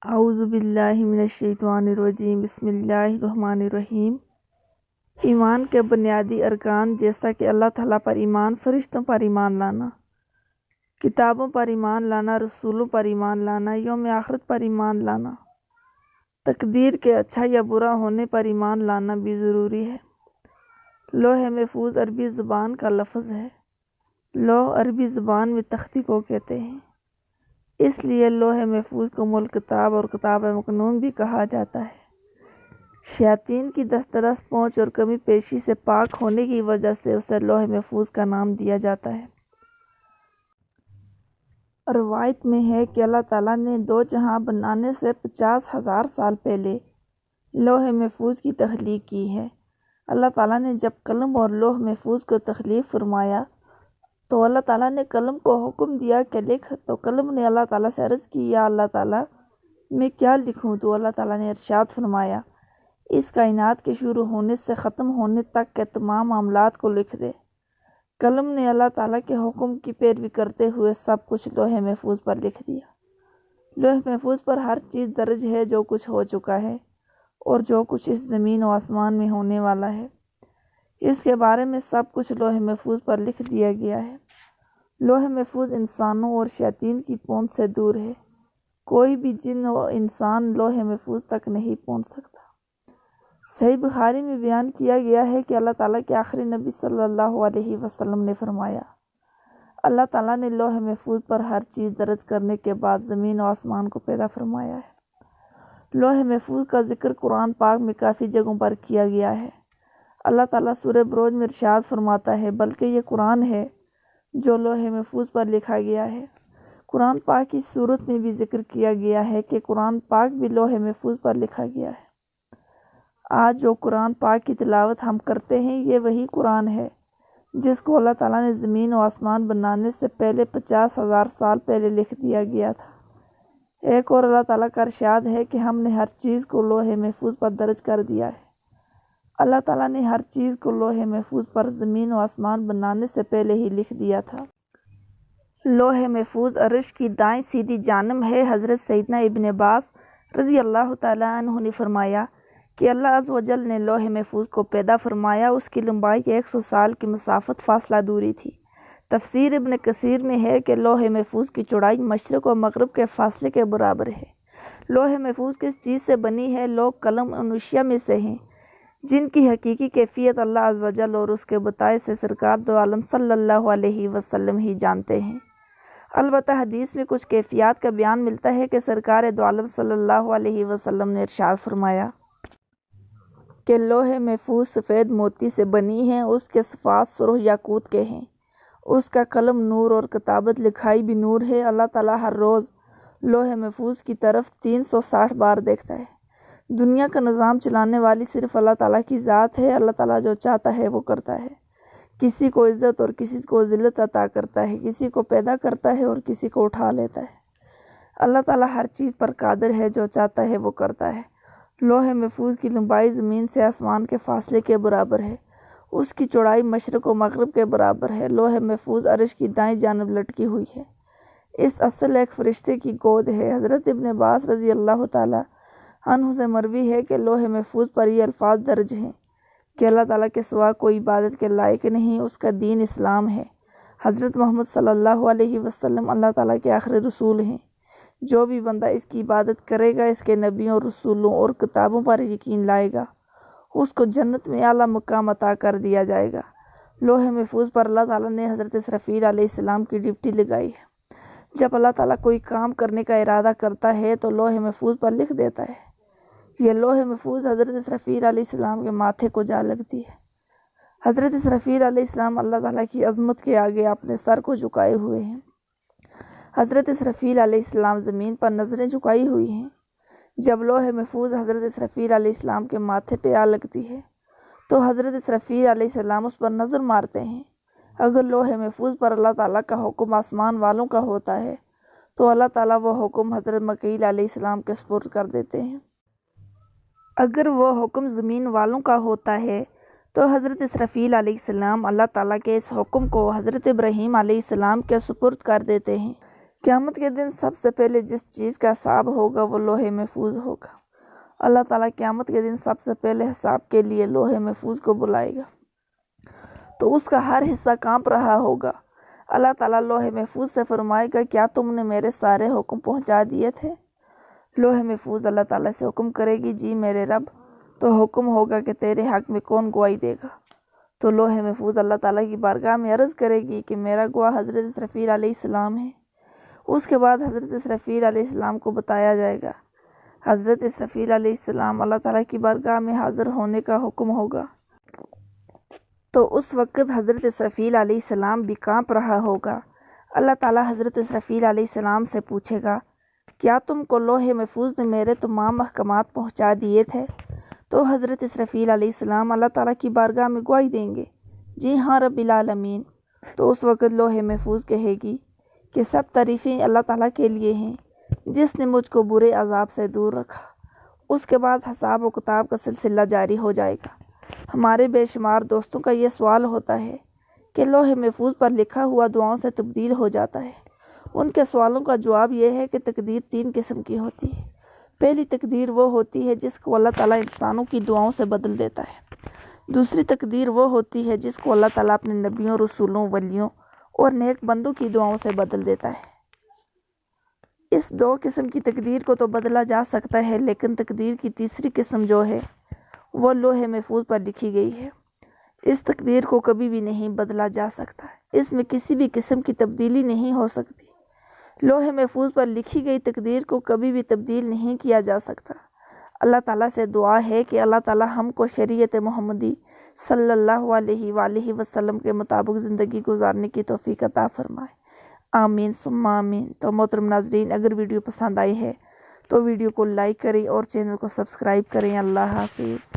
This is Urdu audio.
اعوذ باللہ من الشیطان الرجیم بسم اللہ الرحمن الرحیم۔ ایمان کے بنیادی ارکان جیسا کہ اللہ تعالیٰ پر ایمان، فرشتوں پر ایمان لانا، کتابوں پر ایمان لانا، رسولوں پر ایمان لانا، یوم آخرت پر ایمان لانا، تقدیر کے اچھا یا برا ہونے پر ایمان لانا بھی ضروری ہے۔ لوح محفوظ عربی زبان کا لفظ ہے۔ لوح عربی زبان میں تختی کو کہتے ہیں، اس لیے لوح محفوظ کو ام الکتاب اور کتاب مکنون بھی کہا جاتا ہے۔ شیاطین کی دسترس پہنچ اور کمی پیشی سے پاک ہونے کی وجہ سے اسے لوح محفوظ کا نام دیا جاتا ہے۔ روایت میں ہے کہ اللہ تعالیٰ نے دو جہاں بنانے سے 50,000 سال پہلے لوح محفوظ کی تخلیق کی ہے۔ اللہ تعالیٰ نے جب قلم اور لوح محفوظ کو تخلیق فرمایا تو اللہ تعالیٰ نے قلم کو حکم دیا کہ لکھ، تو قلم نے اللہ تعالیٰ سے عرض کی، یا اللہ تعالیٰ میں کیا لکھوں؟ تو اللہ تعالیٰ نے ارشاد فرمایا، اس کائنات کے شروع ہونے سے ختم ہونے تک کے تمام معاملات کو لکھ دے۔ قلم نے اللہ تعالیٰ کے حکم کی پیروی کرتے ہوئے سب کچھ لوح محفوظ پر لکھ دیا۔ لوح محفوظ پر ہر چیز درج ہے جو کچھ ہو چکا ہے اور جو کچھ اس زمین و آسمان میں ہونے والا ہے، اس کے بارے میں سب کچھ لوح محفوظ پر لکھ دیا گیا ہے۔ لوح محفوظ انسانوں اور شیاطین کی پہنچ سے دور ہے۔ کوئی بھی جن و انسان لوح محفوظ تک نہیں پہنچ سکتا۔ صحیح بخاری میں بیان کیا گیا ہے کہ اللہ تعالیٰ کے آخری نبی صلی اللہ علیہ وسلم نے فرمایا، اللہ تعالیٰ نے لوح محفوظ پر ہر چیز درج کرنے کے بعد زمین و آسمان کو پیدا فرمایا ہے۔ لوح محفوظ کا ذکر قرآن پاک میں کافی جگہوں پر کیا گیا ہے۔ اللہ تعالیٰ سورہ بروج میں ارشاد فرماتا ہے، بلکہ یہ قرآن ہے جو لوح محفوظ پر لکھا گیا ہے۔ قرآن پاک کی صورت میں بھی ذکر کیا گیا ہے کہ قرآن پاک بھی لوح محفوظ پر لکھا گیا ہے۔ آج جو قرآن پاک کی تلاوت ہم کرتے ہیں، یہ وہی قرآن ہے جس کو اللہ تعالیٰ نے زمین و آسمان بنانے سے پہلے 50,000 سال پہلے لکھ دیا گیا تھا۔ ایک اور اللہ تعالیٰ کا ارشاد ہے کہ ہم نے ہر چیز کو لوح محفوظ پر درج کر دیا ہے۔ اللہ تعالیٰ نے ہر چیز کو لوح محفوظ پر زمین و آسمان بنانے سے پہلے ہی لکھ دیا تھا۔ لوح محفوظ عرش کی دائیں سیدھی جانب ہے۔ حضرت سیدنا ابن عباس رضی اللہ تعالیٰ عنہ نے فرمایا کہ اللہ عز و جل نے لوح محفوظ کو پیدا فرمایا، اس کی لمبائی 100 سال کی مسافت فاصلہ دوری تھی۔ تفسیر ابن کثیر میں ہے کہ لوح محفوظ کی چوڑائی مشرق و مغرب کے فاصلے کے برابر ہے۔ لوح محفوظ کس چیز سے بنی ہے؟ لوح قلم ان اشیاء میں سے ہیں جن کی حقیقی کیفیت اللہ عز و جل اور اس کے بتائے سے سرکار دو عالم صلی اللہ علیہ وسلم ہی جانتے ہیں۔ البتہ حدیث میں کچھ کیفیات کا بیان ملتا ہے کہ سرکار دو عالم صلی اللہ علیہ وسلم نے ارشاد فرمایا کہ لوح محفوظ سفید موتی سے بنی ہے، اس کے صفات سرخ یاقوت کے ہیں، اس کا قلم نور اور کتابت لکھائی بھی نور ہے۔ اللہ تعالیٰ ہر روز لوح محفوظ کی طرف 360 بار دیکھتا ہے۔ دنیا کا نظام چلانے والی صرف اللہ تعالیٰ کی ذات ہے۔ اللہ تعالیٰ جو چاہتا ہے وہ کرتا ہے، کسی کو عزت اور کسی کو ذلت عطا کرتا ہے، کسی کو پیدا کرتا ہے اور کسی کو اٹھا لیتا ہے۔ اللہ تعالیٰ ہر چیز پر قادر ہے، جو چاہتا ہے وہ کرتا ہے۔ لوح محفوظ کی لمبائی زمین سے آسمان کے فاصلے کے برابر ہے، اس کی چوڑائی مشرق و مغرب کے برابر ہے۔ لوح محفوظ عرش کی دائیں جانب لٹکی ہوئی ہے۔ اس اصل ایک فرشتے کی گود ہے۔ حضرت ابن عباس رضی اللہ تعالیٰ عنہ سے مروی ہے کہ لوح محفوظ پر یہ الفاظ درج ہیں کہ اللہ تعالیٰ کے سوا کوئی عبادت کے لائق نہیں، اس کا دین اسلام ہے۔ حضرت محمد صلی اللہ علیہ وسلم اللہ تعالیٰ کے آخری رسول ہیں۔ جو بھی بندہ اس کی عبادت کرے گا، اس کے نبیوں، رسولوں اور کتابوں پر یقین لائے گا، اس کو جنت میں اعلیٰ مقام عطا کر دیا جائے گا۔ لوح محفوظ پر اللہ تعالیٰ نے حضرت اسرافیل علیہ السلام کی ڈیوٹی لگائی ہے۔ جب اللہ تعالیٰ کوئی کام کرنے کا ارادہ کرتا ہے تو لوح محفوظ پر لکھ دیتا ہے۔ یہ لوح محفوظ حضرت اسرافیل علیہ السلام کے ماتھے کو جا لگتی ہے۔ حضرت اسرافیل علیہ السلام اللہ تعالیٰ کی عظمت کے آگے اپنے سر کو جھکائے ہوئے ہیں۔ حضرت اسرافیل علیہ السلام زمین پر نظریں جھکائی ہوئی ہیں۔ جب لوح محفوظ حضرت اسرافیل علیہ السلام کے ماتھے پہ آ لگتی ہے تو حضرت اسرافیل علیہ السلام اس پر نظر مارتے ہیں۔ اگر لوح محفوظ پر اللہ تعالیٰ کا حکم آسمان والوں کا ہوتا ہے تو اللہ تعالیٰ وہ حکم حضرت مکیل علیہ السلام کے سپرد کر دیتے ہیں۔ اگر وہ حکم زمین والوں کا ہوتا ہے تو حضرت اسرافیل علیہ السلام اللہ تعالیٰ کے اس حکم کو حضرت ابراہیم علیہ السلام کے سپرد کر دیتے ہیں۔ قیامت کے دن سب سے پہلے جس چیز کا حساب ہوگا وہ لوح محفوظ ہوگا۔ اللہ تعالیٰ قیامت کے دن سب سے پہلے حساب کے لیے لوح محفوظ کو بلائے گا تو اس کا ہر حصہ کانپ رہا ہوگا۔ اللہ تعالیٰ لوح محفوظ سے فرمائے گا کیا تم نے میرے سارے حکم پہنچا دیے تھے؟ لوح محفوظ اللہ تعالیٰ سے حکم کرے گی جی میرے رب، تو حکم ہوگا کہ تیرے حق میں کون گواہی دے گا؟ تو لوح محفوظ اللہ تعالیٰ کی بارگاہ میں عرض کرے گی کہ میرا گواہ حضرت اسرافیل علیہ السلام ہے۔ اس کے بعد حضرت اسرافیل علیہ السلام کو بتایا جائے گا۔ حضرت اسرافیل علیہ السلام اللہ تعالیٰ کی بارگاہ میں حاضر ہونے کا حکم ہوگا تو اس وقت حضرت اسرافیل علیہ السلام بھی کانپ رہا ہوگا۔ اللہ تعالیٰ حضرت اسرافیل علیہ السلام سے پوچھے گا کیا تم کو لوح محفوظ نے میرے تمام احکامات پہنچا دیے تھے؟ تو حضرت اسرافیل علیہ السلام اللہ تعالیٰ کی بارگاہ میں گواہی دیں گے جی ہاں رب العالمین۔ تو اس وقت لوح محفوظ کہے گی کہ سب تعریفیں اللہ تعالیٰ کے لیے ہیں جس نے مجھ کو برے عذاب سے دور رکھا۔ اس کے بعد حساب و کتاب کا سلسلہ جاری ہو جائے گا۔ ہمارے بے شمار دوستوں کا یہ سوال ہوتا ہے کہ لوح محفوظ پر لکھا ہوا دعاؤں سے تبدیل ہو جاتا ہے۔ ان کے سوالوں کا جواب یہ ہے کہ تقدیر 3 قسم کی ہوتی ہے۔ پہلی تقدیر وہ ہوتی ہے جس کو اللہ تعالیٰ انسانوں کی دعاؤں سے بدل دیتا ہے۔ دوسری تقدیر وہ ہوتی ہے جس کو اللہ تعالیٰ اپنے نبیوں، رسولوں، ولیوں اور نیک بندوں کی دعاؤں سے بدل دیتا ہے۔ اس 2 قسم کی تقدیر کو تو بدلا جا سکتا ہے، لیکن تقدیر کی تیسری قسم جو ہے وہ لوح محفوظ پر لکھی گئی ہے۔ اس تقدیر کو کبھی بھی نہیں بدلا جا سکتا، اس میں کسی بھی قسم کی تبدیلی نہیں ہو سکتی۔ لوح محفوظ پر لکھی گئی تقدیر کو کبھی بھی تبدیل نہیں کیا جا سکتا۔ اللہ تعالیٰ سے دعا ہے کہ اللہ تعالیٰ ہم کو شریعت محمدی صلی اللہ علیہ وآلہ وسلم کے مطابق زندگی گزارنے کی توفیق عطا فرمائے، آمین ثم آمین۔ تو محترم ناظرین، اگر ویڈیو پسند آئی ہے تو ویڈیو کو لائک کریں اور چینل کو سبسکرائب کریں۔ اللہ حافظ۔